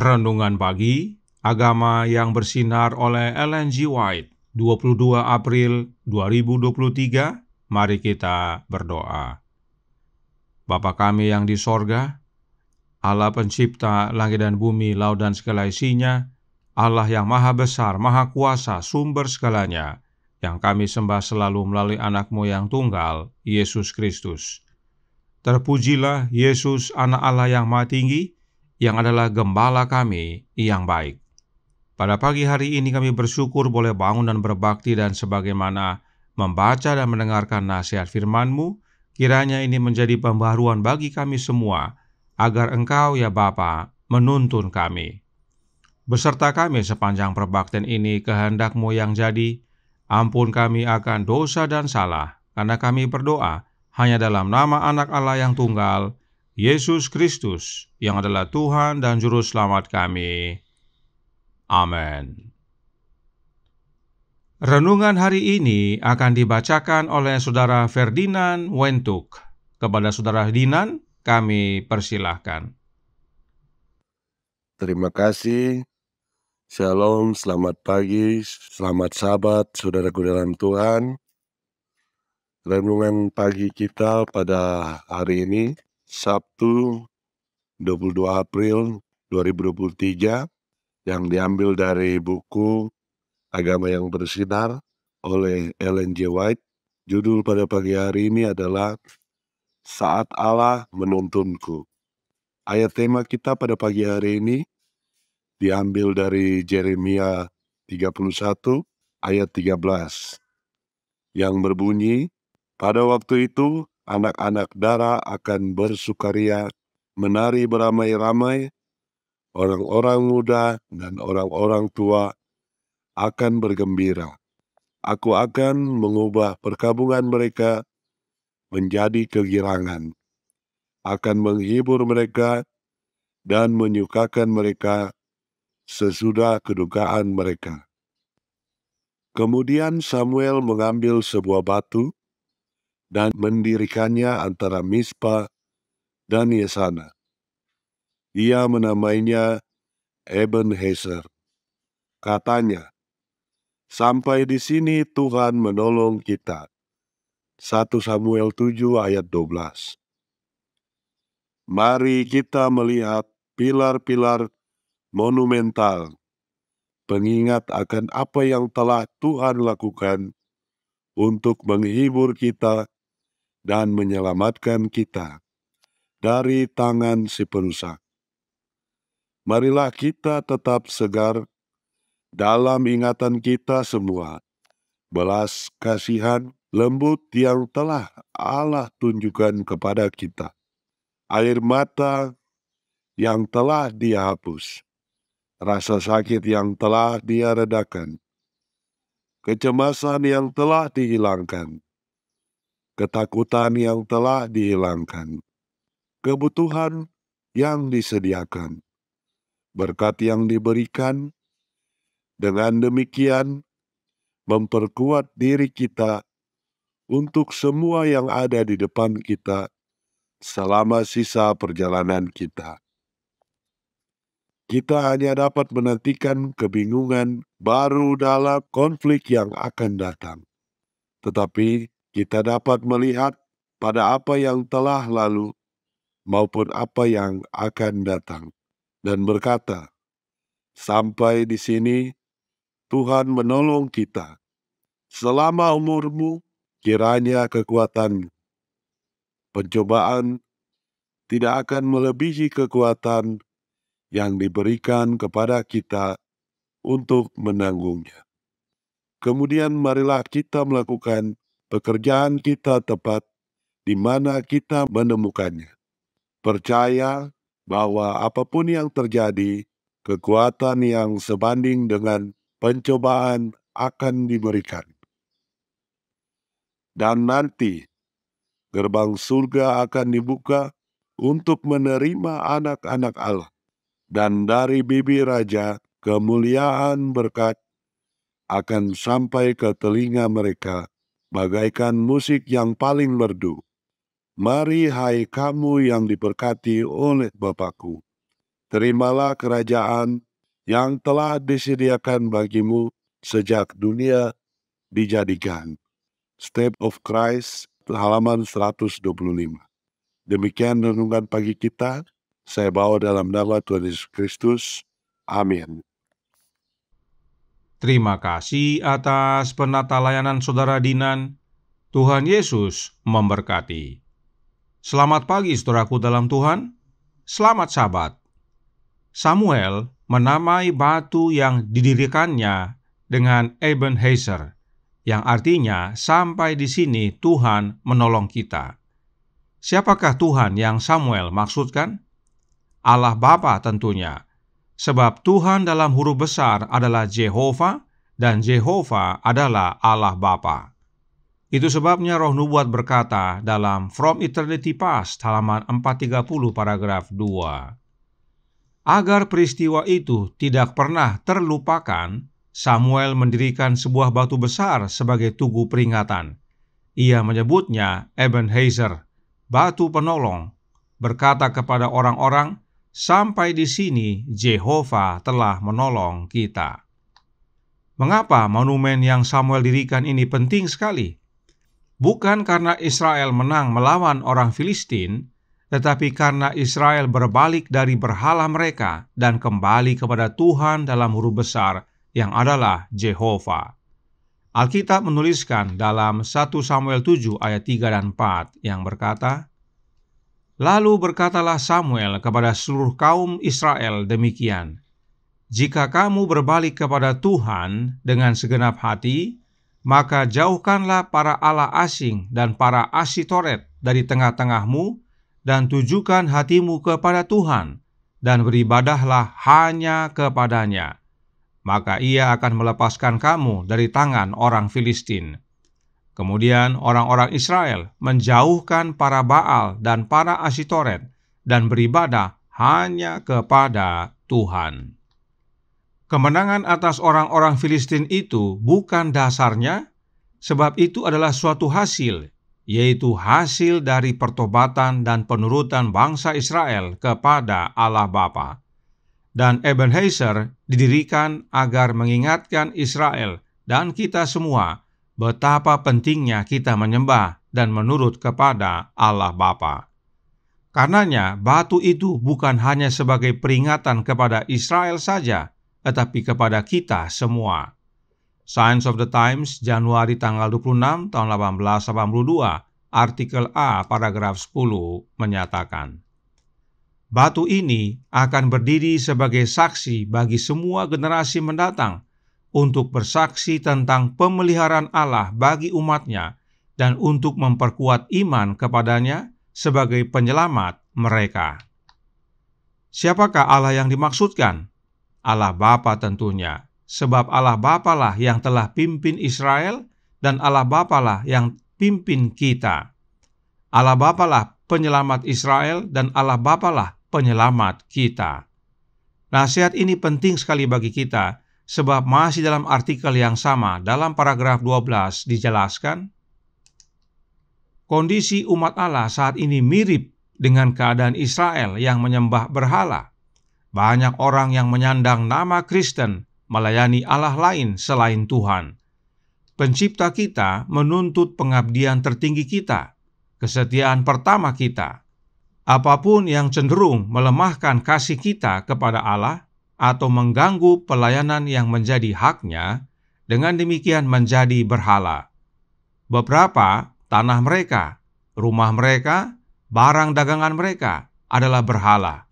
Renungan Pagi, Agama yang Bersinar oleh Ellen G. White, 22 April 2023. Mari kita berdoa. Bapa kami yang di sorga, Allah pencipta langit dan bumi, laut dan segala isinya, Allah yang maha besar, maha kuasa, sumber segalanya, yang kami sembah selalu melalui anak-Mu yang tunggal, Yesus Kristus. Terpujilah Yesus, anak Allah yang maha tinggi, yang adalah gembala kami yang baik. Pada pagi hari ini kami bersyukur boleh bangun dan berbakti, dan sebagaimana membaca dan mendengarkan nasihat firman-Mu, kiranya ini menjadi pembaharuan bagi kami semua, agar Engkau ya Bapa menuntun kami. Beserta kami sepanjang perbaktian ini, kehendak-Mu yang jadi. Ampun kami akan dosa dan salah, karena kami berdoa hanya dalam nama Anak Allah yang tunggal, Yesus Kristus, yang adalah Tuhan dan Juru Selamat kami. Amin. Renungan hari ini akan dibacakan oleh Saudara Ferdinand Wentuk. Kepada Saudara Ferdinand, kami persilahkan. Terima kasih. Shalom, selamat pagi, selamat Sabat, saudaraku dalam Tuhan. Renungan pagi kita pada hari ini, Sabtu 22 April 2023, yang diambil dari buku Agama yang Bersinar oleh Ellen G. White. Judul pada pagi hari ini adalah Saat Allah Menuntunku. Ayat tema kita pada pagi hari ini diambil dari Yeremia 31 ayat 13 yang berbunyi, pada waktu itu anak-anak dara akan bersukaria, menari beramai-ramai, orang-orang muda dan orang-orang tua akan bergembira. Aku akan mengubah perkabungan mereka menjadi kegirangan, akan menghibur mereka dan menyukakan mereka sesudah kedukaan mereka. Kemudian Samuel mengambil sebuah batu dan mendirikannya antara Mispa dan Yesana. Ia menamainya Ebenezer. Katanya, sampai di sini Tuhan menolong kita. 1 Samuel 7 ayat 12. Mari kita melihat pilar-pilar monumental, pengingat akan apa yang telah Tuhan lakukan untuk menghibur kita dan menyelamatkan kita dari tangan si perusak. Marilah kita tetap segar dalam ingatan kita semua, belas kasihan lembut yang telah Allah tunjukkan kepada kita, air mata yang telah Dia hapus, rasa sakit yang telah Dia redakan, kecemasan yang telah dihilangkan, ketakutan yang telah dihilangkan, kebutuhan yang disediakan, berkat yang diberikan. Dengan demikian, memperkuat diri kita untuk semua yang ada di depan kita selama sisa perjalanan kita. Kita hanya dapat menantikan kebingungan baru dalam konflik yang akan datang. Tetapi kita dapat melihat pada apa yang telah lalu maupun apa yang akan datang, dan berkata, sampai di sini Tuhan menolong kita. Selama umurmu, kiranya kekuatan pencobaan tidak akan melebihi kekuatan yang diberikan kepada kita untuk menanggungnya. Kemudian marilah kita melakukan pekerjaan kita tepat di mana kita menemukannya. Percaya bahwa apapun yang terjadi, kekuatan yang sebanding dengan pencobaan akan diberikan. Dan nanti gerbang surga akan dibuka untuk menerima anak-anak Allah. Dan dari bibir raja, kemuliaan berkat akan sampai ke telinga mereka, bagaikan musik yang paling merdu. Mari hai kamu yang diberkati oleh Bapa-Ku, terimalah kerajaan yang telah disediakan bagimu sejak dunia dijadikan. Step of Christ, halaman 125. Demikian renungan pagi kita. Saya bawa dalam nama Tuhan Yesus Kristus. Amin. Terima kasih atas penata layanan Saudara Dinan. Tuhan Yesus memberkati. Selamat pagi saudaraku dalam Tuhan. Selamat Sabat. Samuel menamai batu yang didirikannya dengan Ebenezer, yang artinya sampai di sini Tuhan menolong kita. Siapakah Tuhan yang Samuel maksudkan? Allah Bapa tentunya, sebab Tuhan dalam huruf besar adalah Jehovah dan Jehovah adalah Allah Bapa. Itu sebabnya Roh Nubuat berkata dalam From Eternity Past halaman 430 paragraf 2. Agar peristiwa itu tidak pernah terlupakan, Samuel mendirikan sebuah batu besar sebagai tugu peringatan. Ia menyebutnya Ebenezer, batu penolong, berkata kepada orang-orang, sampai di sini Jehovah telah menolong kita. Mengapa monumen yang Samuel dirikan ini penting sekali? Bukan karena Israel menang melawan orang Filistin, tetapi karena Israel berbalik dari berhala mereka dan kembali kepada Tuhan dalam huruf besar yang adalah Jehovah. Alkitab menuliskan dalam 1 Samuel 7 ayat 3 dan 4 yang berkata, "Lalu berkatalah Samuel kepada seluruh kaum Israel demikian, jika kamu berbalik kepada Tuhan dengan segenap hati, maka jauhkanlah para allah asing dan para Asitoret dari tengah-tengahmu, dan tujukan hatimu kepada Tuhan, dan beribadahlah hanya kepadanya. Maka ia akan melepaskan kamu dari tangan orang Filistin." Kemudian orang-orang Israel menjauhkan para Baal dan para Asitoret, dan beribadah hanya kepada Tuhan. Kemenangan atas orang-orang Filistin itu bukan dasarnya, sebab itu adalah suatu hasil, yaitu hasil dari pertobatan dan penurutan bangsa Israel kepada Allah Bapa. Dan Ebenezer didirikan agar mengingatkan Israel dan kita semua betapa pentingnya kita menyembah dan menurut kepada Allah Bapa. Karenanya, batu itu bukan hanya sebagai peringatan kepada Israel saja, tetapi kepada kita semua. Signs of the Times, Januari tanggal 26 tahun 1882, artikel A paragraf 10 menyatakan, batu ini akan berdiri sebagai saksi bagi semua generasi mendatang untuk bersaksi tentang pemeliharaan Allah bagi umatnya dan untuk memperkuat iman kepadanya sebagai penyelamat mereka. Siapakah Allah yang dimaksudkan? Allah Bapa tentunya, sebab Allah Bapa lah yang telah pimpin Israel dan Allah Bapa lah yang pimpin kita. Allah Bapa lah penyelamat Israel dan Allah Bapa lah penyelamat kita. Nasihat ini penting sekali bagi kita, sebab masih dalam artikel yang sama dalam paragraf 12 dijelaskan, kondisi umat Allah saat ini mirip dengan keadaan Israel yang menyembah berhala. Banyak orang yang menyandang nama Kristen melayani Allah lain selain Tuhan. Pencipta kita menuntut pengabdian tertinggi kita, kesetiaan pertama kita. Apapun yang cenderung melemahkan kasih kita kepada Allah atau mengganggu pelayanan yang menjadi haknya, dengan demikian menjadi berhala. Beberapa tanah mereka, rumah mereka, barang dagangan mereka adalah berhala.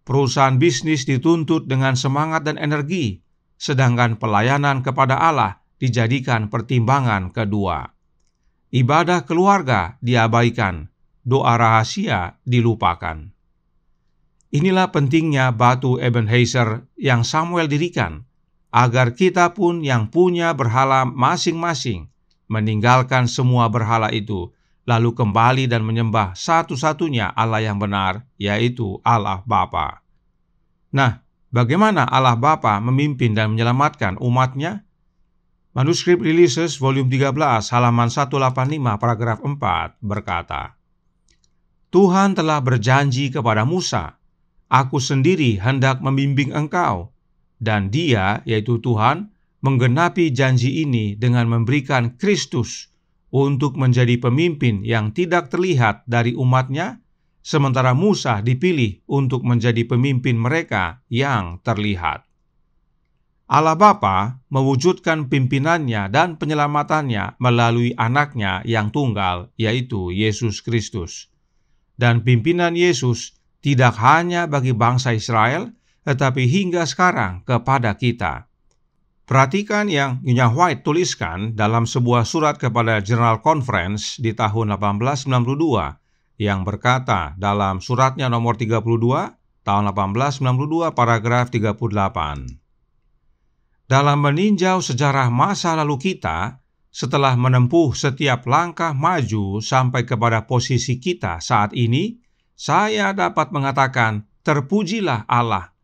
Perusahaan bisnis dituntut dengan semangat dan energi, sedangkan pelayanan kepada Allah dijadikan pertimbangan kedua. Ibadah keluarga diabaikan, doa rahasia dilupakan. Inilah pentingnya batu Ebenezer yang Samuel dirikan, agar kita pun yang punya berhala masing-masing meninggalkan semua berhala itu, lalu kembali dan menyembah satu-satunya Allah yang benar, yaitu Allah Bapa. Nah, bagaimana Allah Bapa memimpin dan menyelamatkan umatnya? Manuskrip Releases volume 13 halaman 185 paragraf 4 berkata, Tuhan telah berjanji kepada Musa Aku sendiri hendak membimbing engkau." Dan Dia, yaitu Tuhan, menggenapi janji ini dengan memberikan Kristus untuk menjadi pemimpin yang tidak terlihat dari umatnya, sementara Musa dipilih untuk menjadi pemimpin mereka yang terlihat. Allah Bapa mewujudkan pimpinannya dan penyelamatannya melalui anaknya yang tunggal, yaitu Yesus Kristus. Dan pimpinan Yesus tidak hanya bagi bangsa Israel, tetapi hingga sekarang kepada kita. Perhatikan yang Nyonya White tuliskan dalam sebuah surat kepada General Conference di tahun 1892, yang berkata dalam suratnya nomor 32, tahun 1892, paragraf 38. Dalam meninjau sejarah masa lalu kita, setelah menempuh setiap langkah maju sampai kepada posisi kita saat ini, saya dapat mengatakan, terpujilah Allah.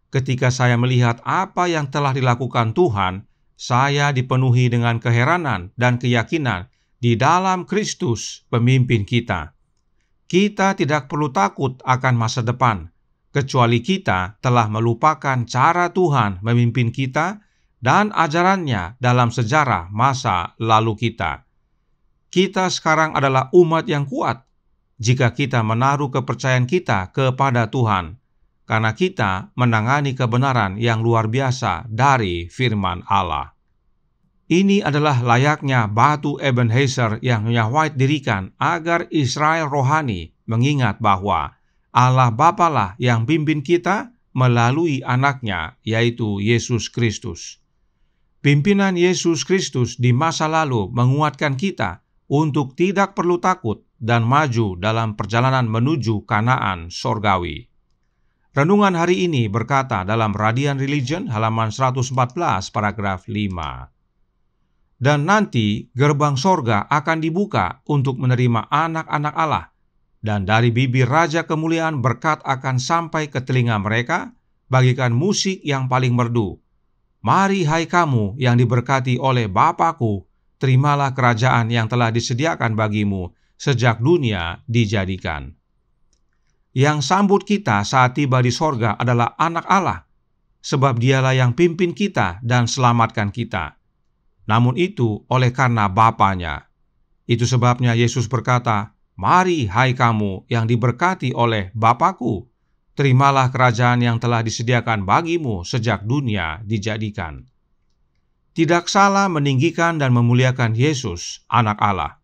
Ketika saya melihat apa yang telah dilakukan Tuhan, saya dipenuhi dengan keheranan dan keyakinan di dalam Kristus, pemimpin kita. Kita tidak perlu takut akan masa depan, kecuali kita telah melupakan cara Tuhan memimpin kita dan ajarannya dalam sejarah masa lalu kita. Kita sekarang adalah umat yang kuat jika kita menaruh kepercayaan kita kepada Tuhan, karena kita menangani kebenaran yang luar biasa dari firman Allah. Ini adalah layaknya batu Ebenezer yang Nyonya White dirikan agar Israel rohani mengingat bahwa Allah Bapalah yang pimpin kita melalui anaknya, yaitu Yesus Kristus. Pimpinan Yesus Kristus di masa lalu menguatkan kita untuk tidak perlu takut dan maju dalam perjalanan menuju Kanaan sorgawi. Renungan hari ini berkata dalam Radiant Religion halaman 114 paragraf 5. Dan nanti gerbang sorga akan dibuka untuk menerima anak-anak Allah, dan dari bibir Raja Kemuliaan berkat akan sampai ke telinga mereka, bagikan musik yang paling merdu. Mari hai kamu yang diberkati oleh Bapa-Ku, terimalah kerajaan yang telah disediakan bagimu sejak dunia dijadikan. Yang sambut kita saat tiba di sorga adalah anak Allah, sebab Dialah yang pimpin kita dan selamatkan kita. Namun itu oleh karena Bapanya. Itu sebabnya Yesus berkata, "Mari hai kamu yang diberkati oleh Bapa-Ku, terimalah kerajaan yang telah disediakan bagimu sejak dunia dijadikan." Tidak salah meninggikan dan memuliakan Yesus, anak Allah.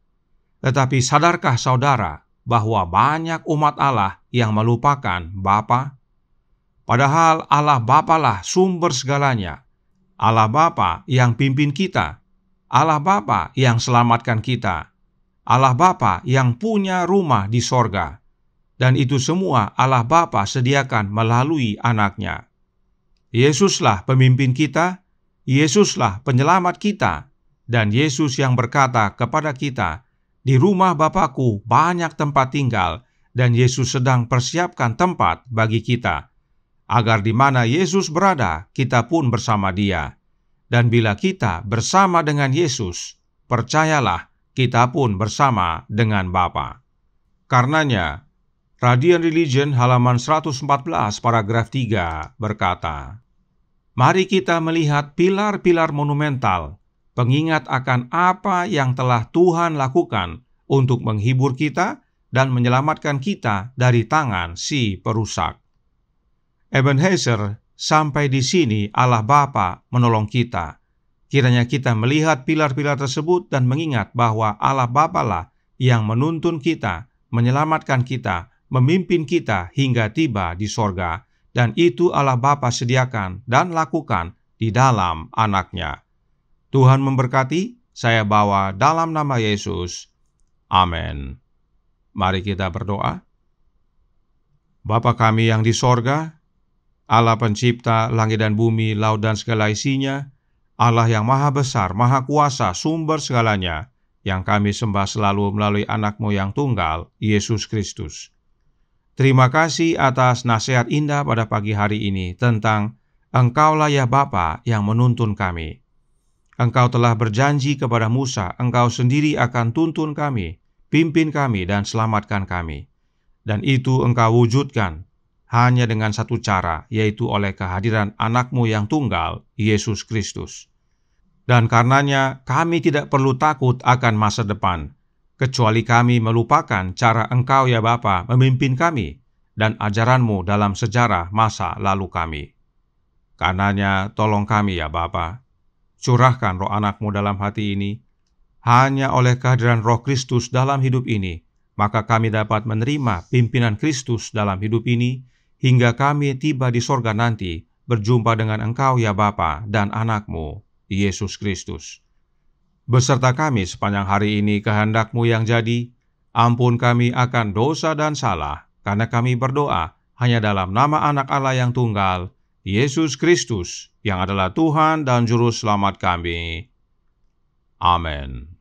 Tetapi sadarkah saudara bahwa banyak umat Allah yang melupakan Bapa? Padahal Allah Bapalah sumber segalanya. Allah Bapa yang pimpin kita. Allah Bapa yang selamatkan kita. Allah Bapa yang punya rumah di sorga. Dan itu semua Allah Bapa sediakan melalui anaknya. Yesuslah pemimpin kita, Yesuslah penyelamat kita, dan Yesus yang berkata kepada kita, "Di rumah Bapa-Ku banyak tempat tinggal," dan Yesus sedang persiapkan tempat bagi kita, agar di mana Yesus berada, kita pun bersama Dia. Dan bila kita bersama dengan Yesus, percayalah, kita pun bersama dengan Bapa. Karenanya, Radiant Religion halaman 114 paragraf 3 berkata, "Mari kita melihat pilar-pilar monumental, pengingat akan apa yang telah Tuhan lakukan untuk menghibur kita dan menyelamatkan kita dari tangan si perusak." Ebenezer, sampai di sini Allah Bapa menolong kita. Kiranya kita melihat pilar-pilar tersebut dan mengingat bahwa Allah Bapalah yang menuntun kita, menyelamatkan kita, memimpin kita hingga tiba di sorga, dan itu Allah Bapa sediakan dan lakukan di dalam anaknya. Tuhan memberkati, saya bawa dalam nama Yesus. Amin. Mari kita berdoa. Bapa kami yang di sorga, Allah pencipta langit dan bumi, laut dan segala isinya, Allah yang maha besar, maha kuasa, sumber segalanya, yang kami sembah selalu melalui anak-Mu yang tunggal, Yesus Kristus. Terima kasih atas nasihat indah pada pagi hari ini tentang Engkaulah ya Bapa yang menuntun kami. Engkau telah berjanji kepada Musa, Engkau sendiri akan tuntun kami, pimpin kami dan selamatkan kami. Dan itu Engkau wujudkan. hanya dengan satu cara, yaitu oleh kehadiran Anak-Mu yang tunggal, Yesus Kristus. Dan karenanya kami tidak perlu takut akan masa depan, kecuali kami melupakan cara Engkau ya Bapa memimpin kami dan ajaran-Mu dalam sejarah masa lalu kami. Karenanya tolong kami ya Bapa, curahkan roh Anak-Mu dalam hati ini. Hanya oleh kehadiran Roh Kristus dalam hidup ini, maka kami dapat menerima pimpinan Kristus dalam hidup ini, hingga kami tiba di sorga nanti, berjumpa dengan Engkau ya Bapa dan Anak-Mu, Yesus Kristus. Beserta kami sepanjang hari ini kehendak-Mu yang jadi, ampun kami akan dosa dan salah, karena kami berdoa hanya dalam nama Anak Allah yang tunggal, Yesus Kristus, yang adalah Tuhan dan Juru Selamat kami. Amin.